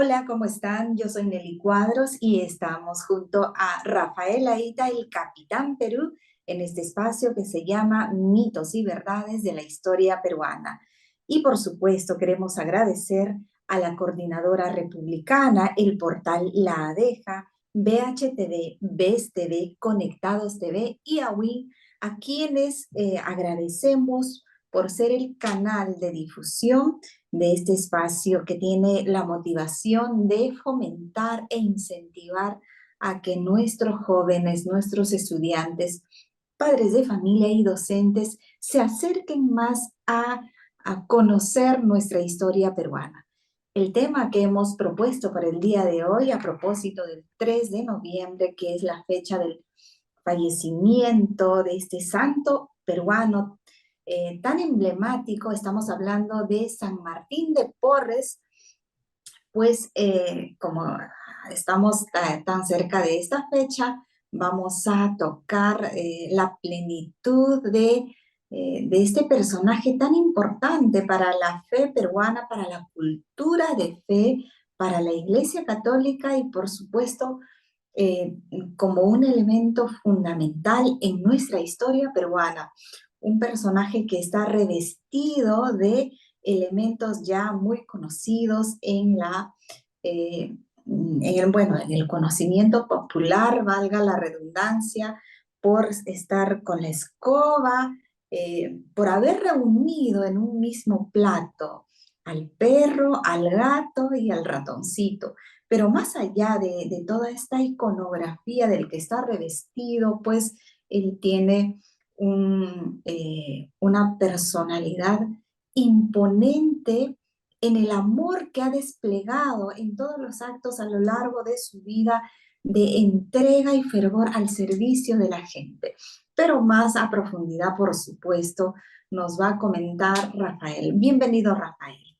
Hola, ¿cómo están? Yo soy Nelly Cuadros y estamos junto a Rafael Aita, el Capitán Perú, en este espacio que se llama Mitos y Verdades de la Historia Peruana. Y por supuesto, queremos agradecer a la coordinadora republicana, el portal La Adeja, BHTV, BES TV, Conectados TV y AWIN, a quienes agradecemos por ser el canal de difusión de este espacio que tiene la motivación de fomentar e incentivar a que nuestros jóvenes, nuestros estudiantes, padres de familia y docentes se acerquen más a conocer nuestra historia peruana. El tema que hemos propuesto para el día de hoy, a propósito del 3 de noviembre, que es la fecha del fallecimiento de este santo peruano tan emblemático, estamos hablando de San Martín de Porres, pues como estamos tan cerca de esta fecha, vamos a tocar la plenitud de este personaje tan importante para la fe peruana, para la cultura de fe, para la Iglesia Católica y por supuesto eh, como un elemento fundamental en nuestra historia peruana. Un personaje que está revestido de elementos ya muy conocidos bueno, en el conocimiento popular, valga la redundancia, por estar con la escoba, por haber reunido en un mismo plato al perro, al gato y al ratoncito. Pero más allá de toda esta iconografía del que está revestido, pues él tiene una personalidad imponente en el amor que ha desplegado en todos los actos a lo largo de su vida de entrega y fervor al servicio de la gente. Pero más a profundidad, por supuesto, nos va a comentar Rafael. Bienvenido, Rafael.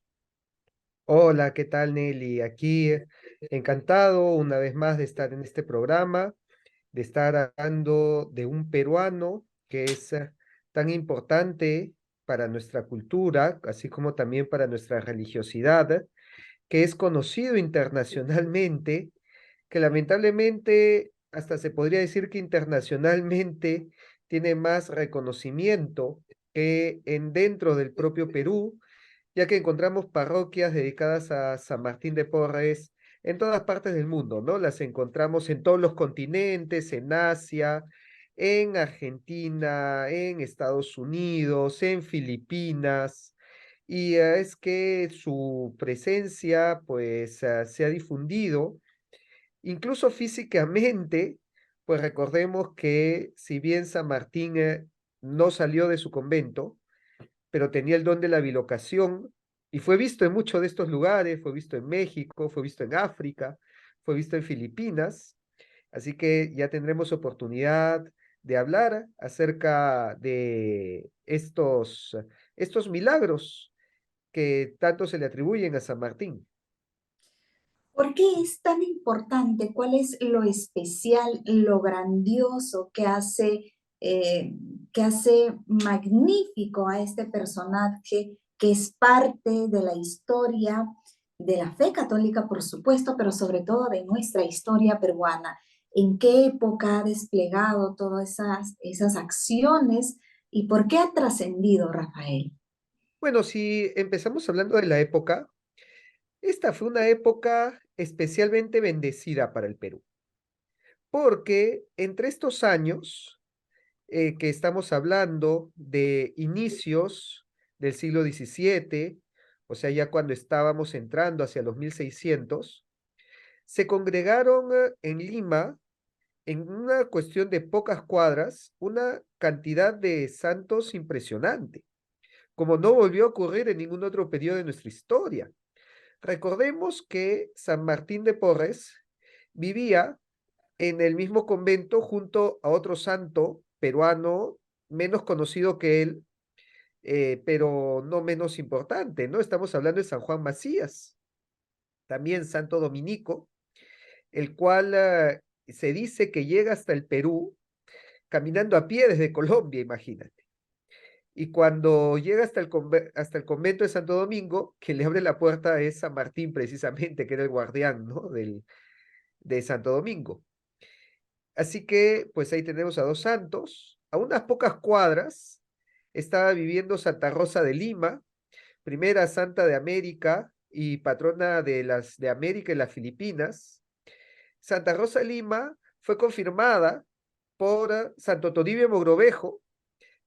Hola, ¿qué tal, Nelly? Aquí encantado una vez más de estar en este programa, de estar hablando de un peruano que es tan importante para nuestra cultura, así como también para nuestra religiosidad, que es conocido internacionalmente, que lamentablemente hasta se podría decir que internacionalmente tiene más reconocimiento que en dentro del propio Perú, ya que encontramos parroquias dedicadas a San Martín de Porres en todas partes del mundo, ¿no? Las encontramos en todos los continentes, en Asia, en Argentina, en Estados Unidos, en Filipinas, y es que su presencia, pues, se ha difundido, incluso físicamente, pues recordemos que si bien San Martín no salió de su convento, pero tenía el don de la bilocación y fue visto en muchos de estos lugares, fue visto en México, fue visto en África, fue visto en Filipinas, así que ya tendremos oportunidad de hablar acerca de estos milagros que tanto se le atribuyen a San Martín. ¿Por qué es tan importante? ¿Cuál es lo especial, lo grandioso que hace magnífico a este personaje que es parte de la historia de la fe católica, por supuesto, pero sobre todo de nuestra historia peruana? ¿En qué época ha desplegado todas esas acciones y por qué ha trascendido, Rafael? Bueno, si empezamos hablando de la época, esta fue una época especialmente bendecida para el Perú, porque entre estos años que estamos hablando de inicios del siglo XVII, o sea, ya cuando estábamos entrando hacia los 1600, se congregaron en Lima, en una cuestión de pocas cuadras, una cantidad de santos impresionante, como no volvió a ocurrir en ningún otro periodo de nuestra historia. Recordemos que San Martín de Porres vivía en el mismo convento junto a otro santo peruano menos conocido que él, pero no menos importante, ¿no? Estamos hablando de San Juan Macías, también santo dominico, el cual se dice que llega hasta el Perú caminando a pie desde Colombia, imagínate. Y cuando llega hasta el convento de Santo Domingo, quien le abre la puerta es San Martín, precisamente, que era el guardián, ¿no? De Santo Domingo. Así que, pues ahí tenemos a dos santos. A unas pocas cuadras estaba viviendo Santa Rosa de Lima, primera santa de América y patrona de América y las Filipinas. Santa Rosa de Lima fue confirmada por Santo Toribio Mogrovejo,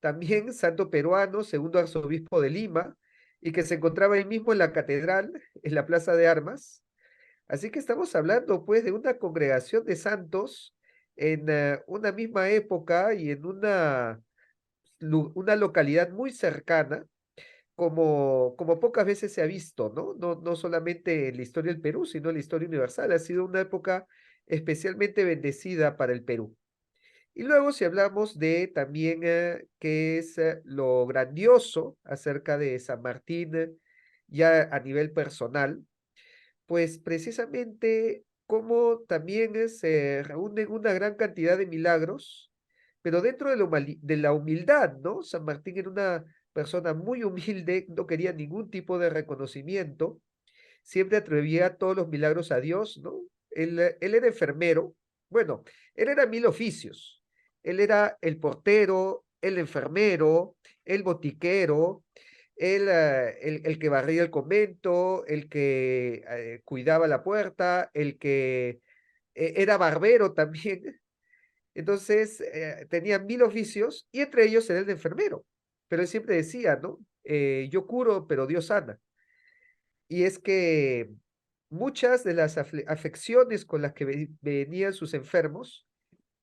también santo peruano, segundo arzobispo de Lima, y que se encontraba ahí mismo en la catedral, en la Plaza de Armas. Así que estamos hablando pues de una congregación de santos en una misma época y en una localidad muy cercana, como pocas veces se ha visto, ¿no? No solamente en la historia del Perú, sino en la historia universal. Ha sido una época especialmente bendecida para el Perú. Y luego si hablamos de también qué es lo grandioso acerca de San Martín, ya a nivel personal, pues precisamente como también se reúnen una gran cantidad de milagros, pero dentro de la humildad, ¿no? San Martín era una persona muy humilde, no quería ningún tipo de reconocimiento, siempre atribuía todos los milagros a Dios, ¿no? Él era enfermero, bueno, él era mil oficios, él era el portero, el enfermero, el botiquero, el que barría el convento, el que cuidaba la puerta, el que era barbero también. Entonces, tenía mil oficios y entre ellos era el de enfermero. Pero él siempre decía, ¿no? Yo curo, pero Dios sana. Y es que muchas de las afecciones con las que venían sus enfermos,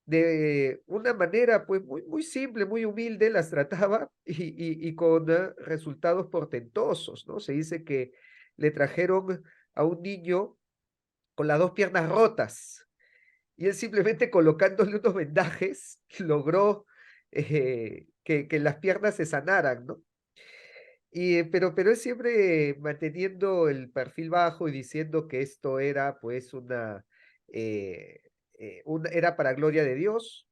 de una manera pues muy simple, muy humilde, las trataba y con resultados portentosos, ¿no? Se dice que le trajeron a un niño con las dos piernas rotas y él simplemente colocándole unos vendajes logró que las piernas se sanaran, ¿no? Pero él siempre manteniendo el perfil bajo y diciendo que esto era pues eh, era para gloria de Dios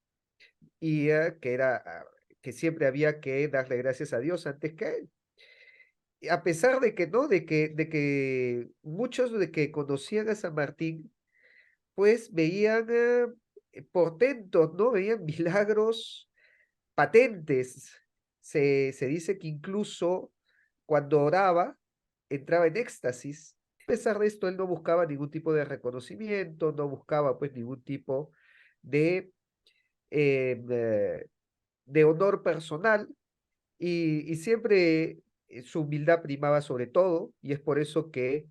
y que siempre había que darle gracias a Dios antes que a él. Y a pesar de que no, de que muchos de que conocían a San Martín, pues veían portentos, ¿no? Veían milagros patentes. Se dice que incluso cuando oraba, entraba en éxtasis. A pesar de esto, él no buscaba ningún tipo de reconocimiento, no buscaba pues ningún tipo de, em, eh, de honor personal y siempre su humildad primaba sobre todo y es por eso que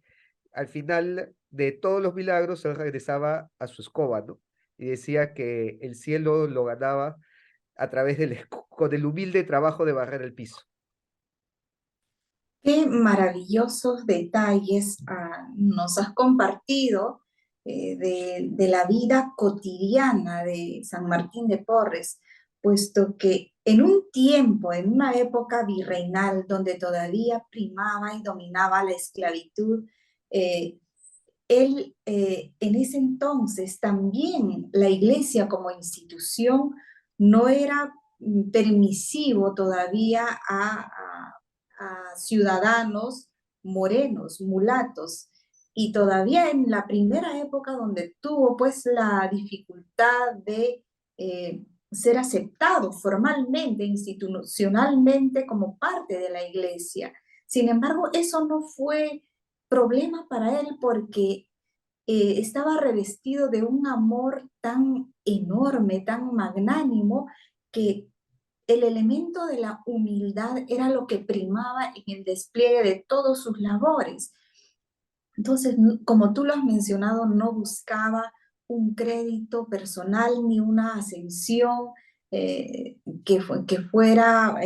al final de todos los milagros él regresaba a su escoba, ¿no? Y decía que el cielo lo ganaba a través con el humilde trabajo de barrer el piso. Qué maravillosos detalles nos has compartido de la vida cotidiana de San Martín de Porres, puesto que en un tiempo, en una época virreinal donde todavía primaba y dominaba la esclavitud, eh, en ese entonces también la iglesia como institución no era permisivo todavía a ciudadanos morenos, mulatos, y todavía en la primera época donde tuvo pues la dificultad de ser aceptado formalmente, institucionalmente como parte de la iglesia. Sin embargo, eso no fue problema para él porque estaba revestido de un amor tan enorme, tan magnánimo, que el elemento de la humildad era lo que primaba en el despliegue de todos sus labores. Entonces, como tú lo has mencionado, no buscaba un crédito personal ni una ascensión que fuera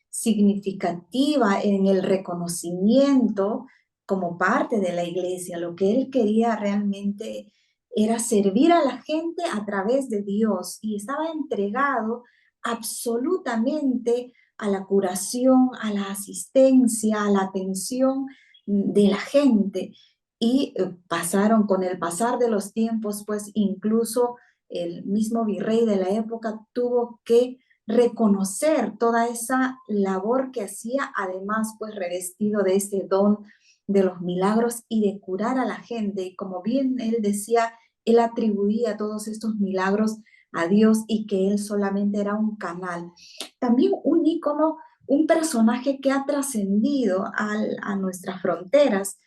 significativa en el reconocimiento como parte de la iglesia. Lo que él quería realmente era servir a la gente a través de Dios y estaba entregado absolutamente a la curación, a la asistencia, a la atención de la gente y pasaron con el pasar de los tiempos, pues incluso el mismo virrey de la época tuvo que reconocer toda esa labor que hacía, además pues revestido de ese don de los milagros y de curar a la gente. Y como bien él decía, él atribuía todos estos milagros a Dios y que él solamente era un canal. También un ícono, un personaje que ha trascendido a nuestras fronteras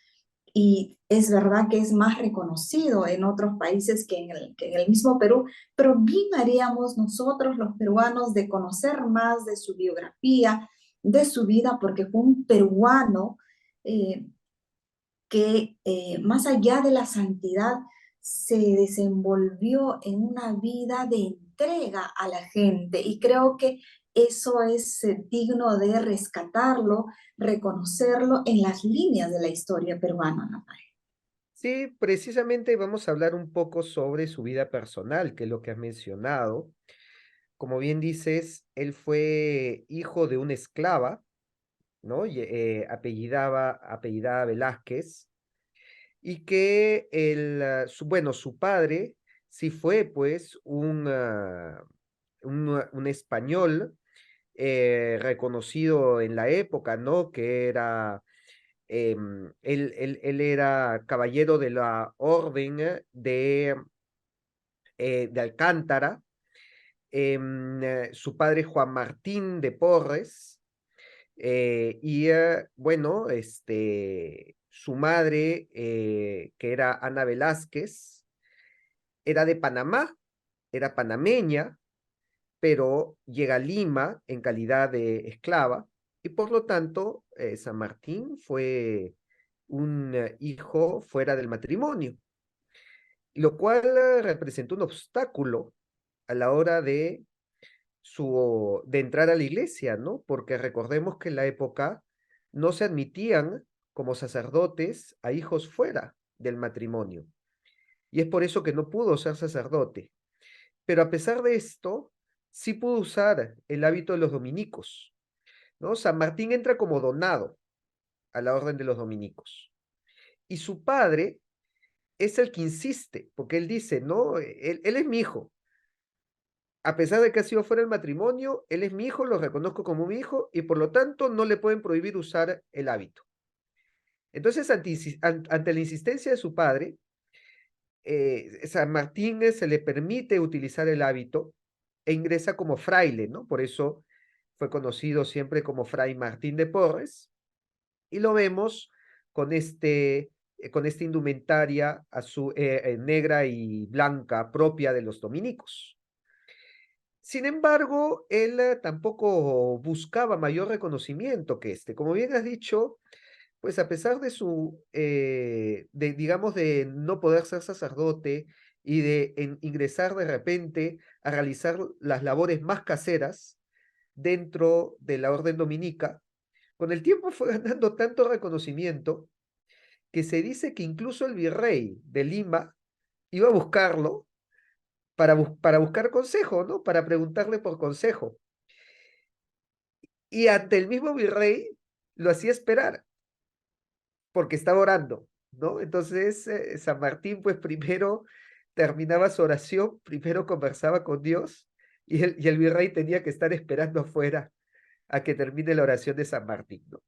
y es verdad que es más reconocido en otros países que en el mismo Perú, pero bien haríamos nosotros los peruanos de conocer más de su biografía, de su vida, porque fue un peruano eh, que más allá de la santidad se desenvolvió en una vida de entrega a la gente y creo que eso es digno de rescatarlo, reconocerlo en las líneas de la historia peruana, Rafael. Sí, precisamente vamos a hablar un poco sobre su vida personal, que es lo que has mencionado. Como bien dices, él fue hijo de una esclava, ¿no? Apellidada Velázquez, y que bueno, su padre sí fue pues un español reconocido en la época, ¿no? Que era, él era caballero de la orden de Alcántara, su padre Juan Martín de Porres, bueno, su madre, que era Ana Velázquez, era de Panamá, era panameña, pero llega a Lima en calidad de esclava, y por lo tanto, San Martín fue un hijo fuera del matrimonio, lo cual representó un obstáculo a la hora de entrar a la iglesia, ¿no? Porque recordemos que en la época no se admitían como sacerdotes a hijos fuera del matrimonio. Y es por eso que no pudo ser sacerdote. Pero a pesar de esto, sí pudo usar el hábito de los dominicos, ¿no? San Martín entra como donado a la orden de los dominicos. Y su padre es el que insiste, porque él dice, no, él es mi hijo. A pesar de que ha sido fuera del matrimonio, él es mi hijo, lo reconozco como mi hijo y por lo tanto no le pueden prohibir usar el hábito. Entonces, ante la insistencia de su padre, San Martín se le permite utilizar el hábito e ingresa como fraile, ¿no? Por eso fue conocido siempre como Fray Martín de Porres y lo vemos con con esta indumentaria negra y blanca propia de los dominicos. Sin embargo, él tampoco buscaba mayor reconocimiento que este. Como bien has dicho, pues a pesar de digamos, de no poder ser sacerdote y de ingresar de repente a realizar las labores más caseras dentro de la orden dominica, con el tiempo fue ganando tanto reconocimiento que se dice que incluso el virrey de Lima iba a buscarlo para buscar consejo, ¿no? Para preguntarle por consejo. Y ante el mismo virrey lo hacía esperar porque estaba orando, ¿no? Entonces, San Martín, pues primero terminaba su oración, primero conversaba con Dios y el virrey tenía que estar esperando afuera a que termine la oración de San Martín, ¿no?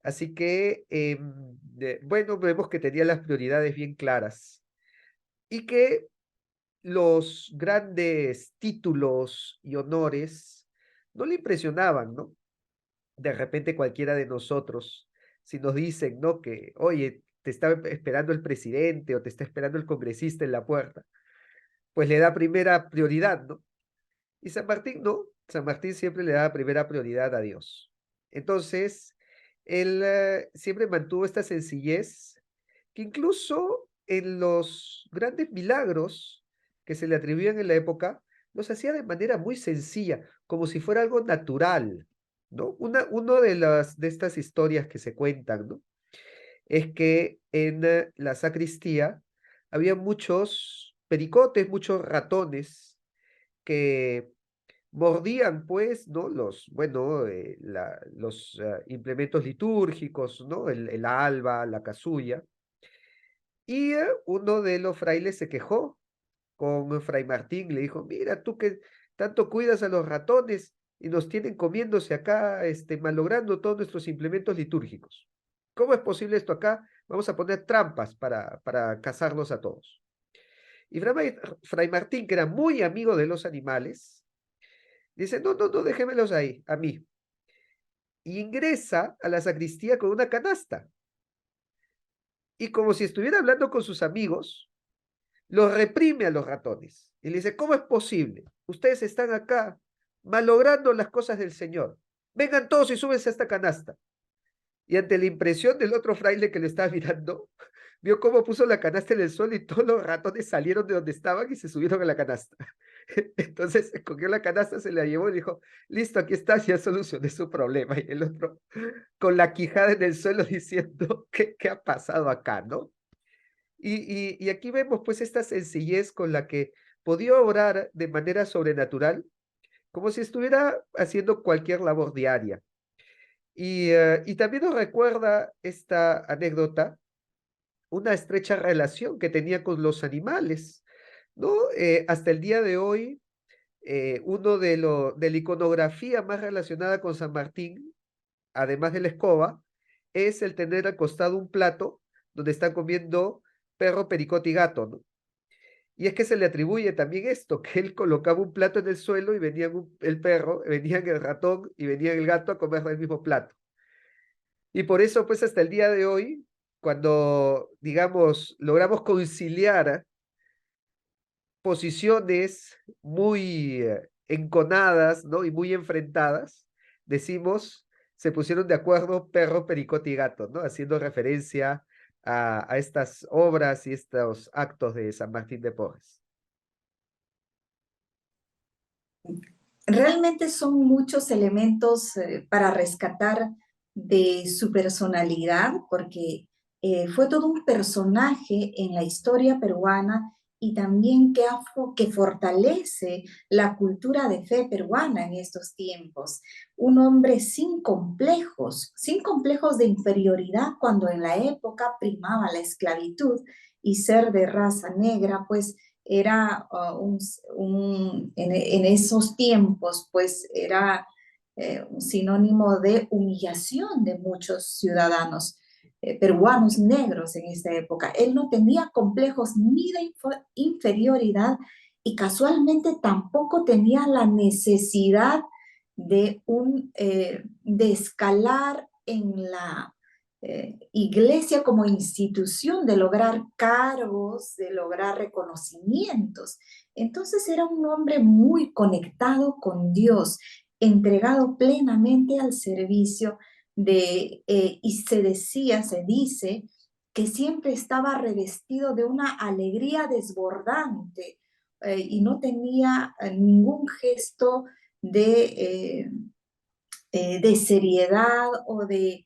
Así que, bueno, vemos que tenía las prioridades bien claras y que los grandes títulos y honores no le impresionaban, ¿no? De repente cualquiera de nosotros, si nos dicen, ¿no? Que, oye, te está esperando el presidente o te está esperando el congresista en la puerta, pues le da primera prioridad, ¿no? Y San Martín no, San Martín siempre le da primera prioridad a Dios. Entonces, él siempre mantuvo esta sencillez que incluso en los grandes milagros que se le atribuían en la época, los hacía de manera muy sencilla, como si fuera algo natural, ¿no? Uno de estas historias que se cuentan, ¿no? Es que en la sacristía había muchos pericotes, muchos ratones que mordían, pues, ¿no? Bueno, los implementos litúrgicos, ¿no? El alba, la casulla. Y uno de los frailes se quejó con Fray Martín, le dijo, mira, tú que tanto cuidas a los ratones, y nos tienen comiéndose acá, malogrando todos nuestros implementos litúrgicos. ¿Cómo es posible esto acá? Vamos a poner trampas para cazarlos a todos. Y Fray Martín, que era muy amigo de los animales, dice, no, no, no, déjemelos ahí, a mí. Y ingresa a la sacristía con una canasta. Y como si estuviera hablando con sus amigos, los reprime a los ratones. Y le dice, ¿cómo es posible? Ustedes están acá malogrando las cosas del Señor. Vengan todos y súbense a esta canasta. Y ante la impresión del otro fraile que lo estaba mirando, vio cómo puso la canasta en el suelo y todos los ratones salieron de donde estaban y se subieron a la canasta. Entonces cogió la canasta, se la llevó y dijo, listo, aquí está, ya solucioné su problema. Y el otro con la quijada en el suelo diciendo, ¿qué ha pasado acá, no? Y aquí vemos pues esta sencillez con la que podía obrar de manera sobrenatural, como si estuviera haciendo cualquier labor diaria. Y también nos recuerda esta anécdota una estrecha relación que tenía con los animales, ¿no? Hasta el día de hoy, uno de la iconografía más relacionada con San Martín, además de la escoba, es el tener al costado un plato donde están comiendo perro, pericote y gato, ¿no? Y es que se le atribuye también esto, que él colocaba un plato en el suelo y venían el perro, venían el ratón y venían el gato a comer del mismo plato. Y por eso, pues hasta el día de hoy, cuando, digamos, logramos conciliar posiciones muy enconadas, ¿no? Y muy enfrentadas, decimos, se pusieron de acuerdo perro, pericote y gato, ¿no? Haciendo referencia a estas obras y estos actos de San Martín de Porres. Realmente son muchos elementos para rescatar de su personalidad, porque fue todo un personaje en la historia peruana y también que fortalece la cultura de fe peruana en estos tiempos. Un hombre sin complejos de inferioridad cuando en la época primaba la esclavitud y ser de raza negra, pues era en esos tiempos, pues era un sinónimo de humillación de muchos ciudadanos peruanos negros en esta época. Él no tenía complejos ni de inferioridad y casualmente tampoco tenía la necesidad de escalar en la iglesia como institución, de lograr cargos, de lograr reconocimientos. Entonces era un hombre muy conectado con Dios, entregado plenamente al servicio y se dice, que siempre estaba revestido de una alegría desbordante y no tenía ningún gesto de, de seriedad o de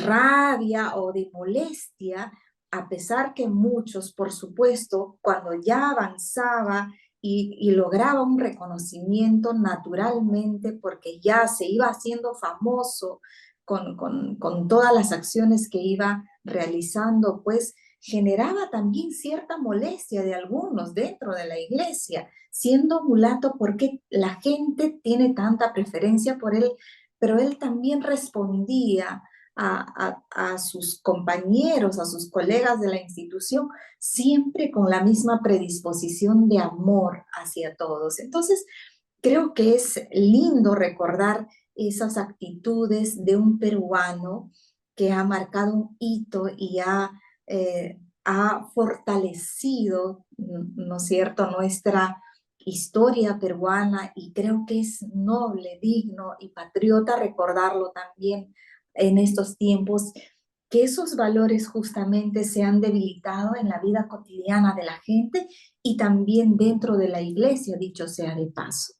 rabia o de molestia, a pesar que muchos, por supuesto, cuando ya avanzaba y lograba un reconocimiento naturalmente, porque ya se iba haciendo famoso con todas las acciones que iba realizando, pues generaba también cierta molestia de algunos dentro de la iglesia, siendo mulato, porque la gente tiene tanta preferencia por él, pero él también respondía a sus compañeros, a sus colegas de la institución, siempre con la misma predisposición de amor hacia todos. Entonces, creo que es lindo recordar esas actitudes de un peruano que ha marcado un hito y ha fortalecido, ¿no es cierto?, nuestra historia peruana, y creo que es noble, digno y patriota recordarlo también en estos tiempos, que esos valores justamente se han debilitado en la vida cotidiana de la gente y también dentro de la iglesia, dicho sea de paso.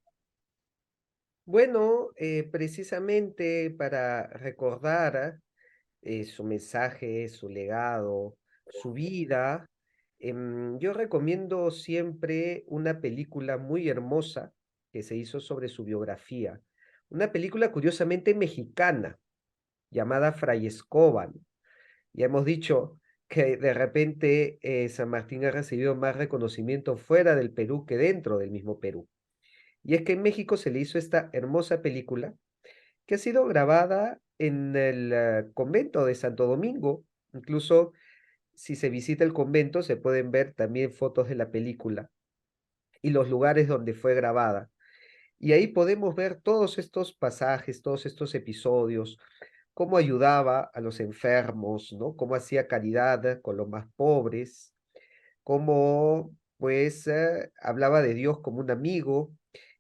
Bueno, precisamente para recordar su mensaje, su legado, su vida, yo recomiendo siempre una película muy hermosa que se hizo sobre su biografía. Una película curiosamente mexicana llamada Fray Escoba, ¿no? Ya hemos dicho que de repente San Martín ha recibido más reconocimiento fuera del Perú que dentro del mismo Perú. Y es que en México se le hizo esta hermosa película que ha sido grabada en el convento de Santo Domingo. Incluso si se visita el convento se pueden ver también fotos de la película y los lugares donde fue grabada. Y ahí podemos ver todos estos pasajes, todos estos episodios, cómo ayudaba a los enfermos, ¿no? Cómo hacía caridad con los más pobres, cómo pues hablaba de Dios como un amigo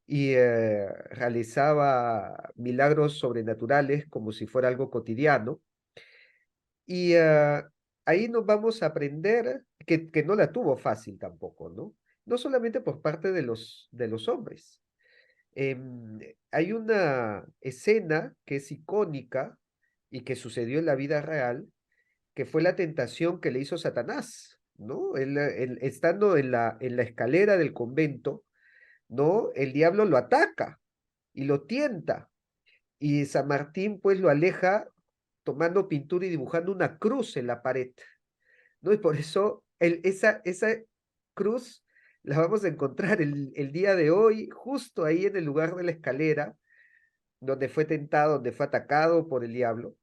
y realizaba milagros sobrenaturales como si fuera algo cotidiano. Y ahí nos vamos a aprender que no la tuvo fácil tampoco, ¿no? No solamente por parte de los hombres. Hay una escena que es icónica y que sucedió en la vida real, que fue la tentación que le hizo Satanás, ¿no? Él, estando en la escalera del convento, ¿no? El diablo lo ataca y lo tienta, y San Martín pues lo aleja tomando pintura y dibujando una cruz en la pared, ¿no? Y por eso esa cruz la vamos a encontrar el día de hoy, justo ahí en el lugar de la escalera, donde fue tentado, donde fue atacado por el diablo.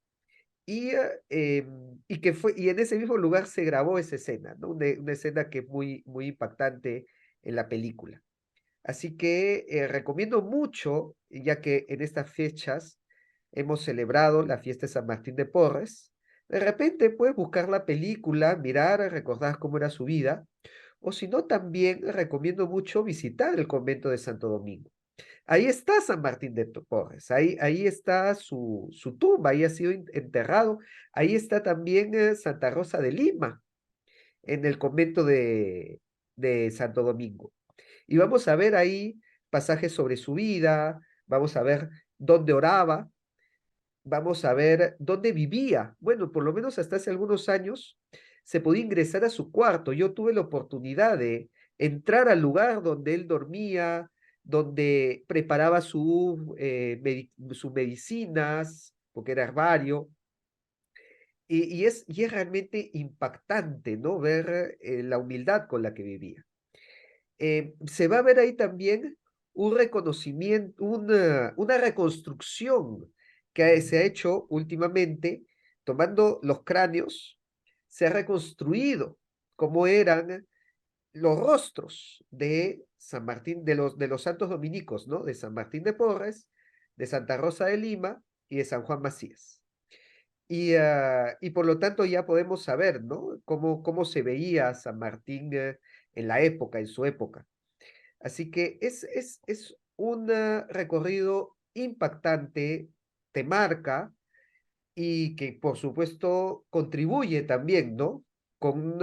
Y en ese mismo lugar se grabó esa escena, ¿no? Una escena que es muy impactante en la película. Así que recomiendo mucho, ya que en estas fechas hemos celebrado la fiesta de San Martín de Porres. De repente puedes buscar la película, mirar, recordar cómo era su vida, o si no, también recomiendo mucho visitar el convento de Santo Domingo. Ahí está San Martín de Porres, ahí está su tumba, ahí ha sido enterrado. Ahí está también Santa Rosa de Lima, en el convento de Santo Domingo. Y vamos a ver ahí pasajes sobre su vida, vamos a ver dónde oraba, vamos a ver dónde vivía. Bueno, por lo menos hasta hace algunos años se podía ingresar a su cuarto. Yo tuve la oportunidad de entrar al lugar donde él dormía, donde preparaba sus medicinas, porque era herbario. Y es realmente impactante, ¿no? Ver la humildad con la que vivía. Se va a ver ahí también un reconocimiento, una reconstrucción que se ha hecho últimamente, tomando los cráneos, se ha reconstruido cómo eran los rostros de San Martín, de los santos dominicos, ¿no? De San Martín de Porres, de Santa Rosa de Lima y de San Juan Macías. Y por lo tanto ya podemos saber, ¿no? Cómo se veía San Martín en la época, en su época. Así que es un recorrido impactante, te marca y que por supuesto contribuye también, ¿no? Con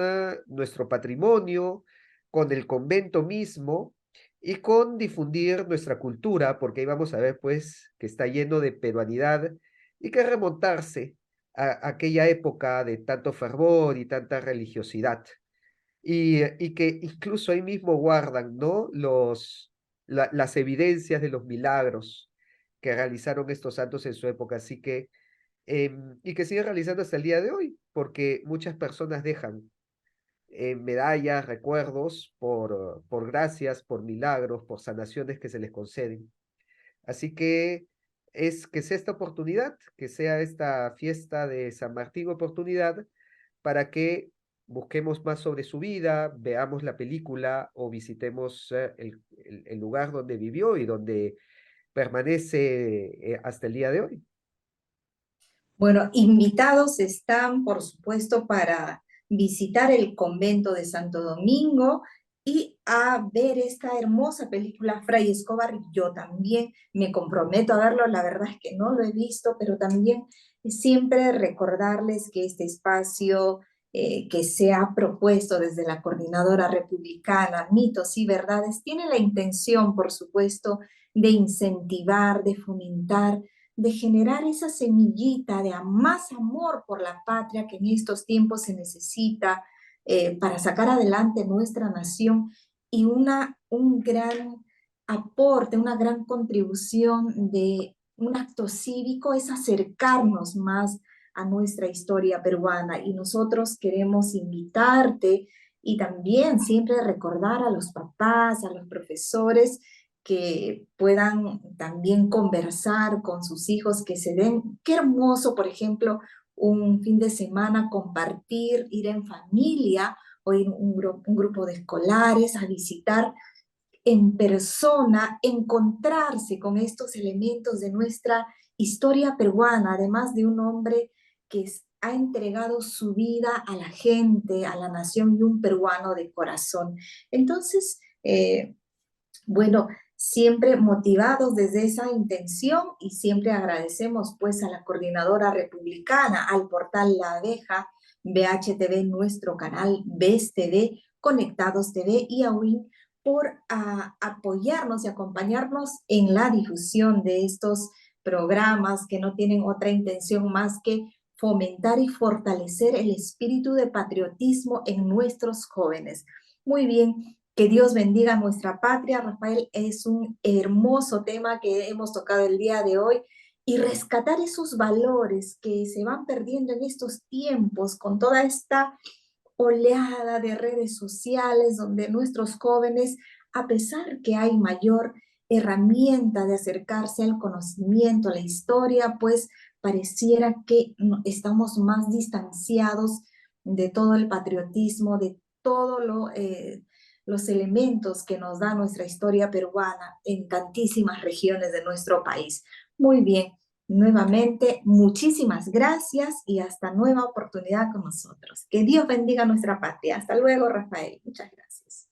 nuestro patrimonio, con el convento mismo y con difundir nuestra cultura, porque ahí vamos a ver pues que está lleno de peruanidad y que remontarse a aquella época de tanto fervor y tanta religiosidad y que incluso ahí mismo guardan, ¿no? Las evidencias de los milagros que realizaron estos santos en su época, así que, y que siguen realizando hasta el día de hoy, porque muchas personas dejan medallas, recuerdos por gracias, por milagros, por sanaciones que se les conceden. Así que es que sea esta oportunidad, que sea esta fiesta de San Martín oportunidad para que busquemos más sobre su vida, veamos la película o visitemos el lugar donde vivió y donde permanece hasta el día de hoy. Bueno, invitados están, por supuesto, para visitar el convento de Santo Domingo y a ver esta hermosa película Fray Escobar. Yo también me comprometo a verlo, la verdad es que no lo he visto, pero también siempre recordarles que este espacio que se ha propuesto desde la Coordinadora Republicana, Mitos y Verdades, tiene la intención, por supuesto, de incentivar, de fomentar, de generar esa semillita de más amor por la patria que en estos tiempos se necesita para sacar adelante nuestra nación y un gran aporte, una gran contribución de un acto cívico es acercarnos más a nuestra historia peruana y nosotros queremos invitarte y también siempre recordar a los papás, a los profesores que puedan también conversar con sus hijos, que se den, qué hermoso, por ejemplo, un fin de semana compartir, ir en familia o ir un grupo de escolares a visitar en persona, encontrarse con estos elementos de nuestra historia peruana, además de un hombre que ha entregado su vida a la gente, a la nación y un peruano de corazón. Entonces, bueno, siempre motivados desde esa intención y siempre agradecemos pues a la coordinadora republicana, al portal La Abeja, BHTV, nuestro canal BES TV, Conectados TV y AWIN por apoyarnos y acompañarnos en la difusión de estos programas que no tienen otra intención más que fomentar y fortalecer el espíritu de patriotismo en nuestros jóvenes. Muy bien, que Dios bendiga nuestra patria. Rafael, es un hermoso tema que hemos tocado el día de hoy y rescatar esos valores que se van perdiendo en estos tiempos con toda esta oleada de redes sociales donde nuestros jóvenes, a pesar que hay mayor herramienta de acercarse al conocimiento, a la historia, pues pareciera que estamos más distanciados de todo el patriotismo, de todo los elementos que nos da nuestra historia peruana en tantísimas regiones de nuestro país. Muy bien, nuevamente, muchísimas gracias y hasta nueva oportunidad con nosotros. Que Dios bendiga nuestra patria. Hasta luego, Rafael. Muchas gracias.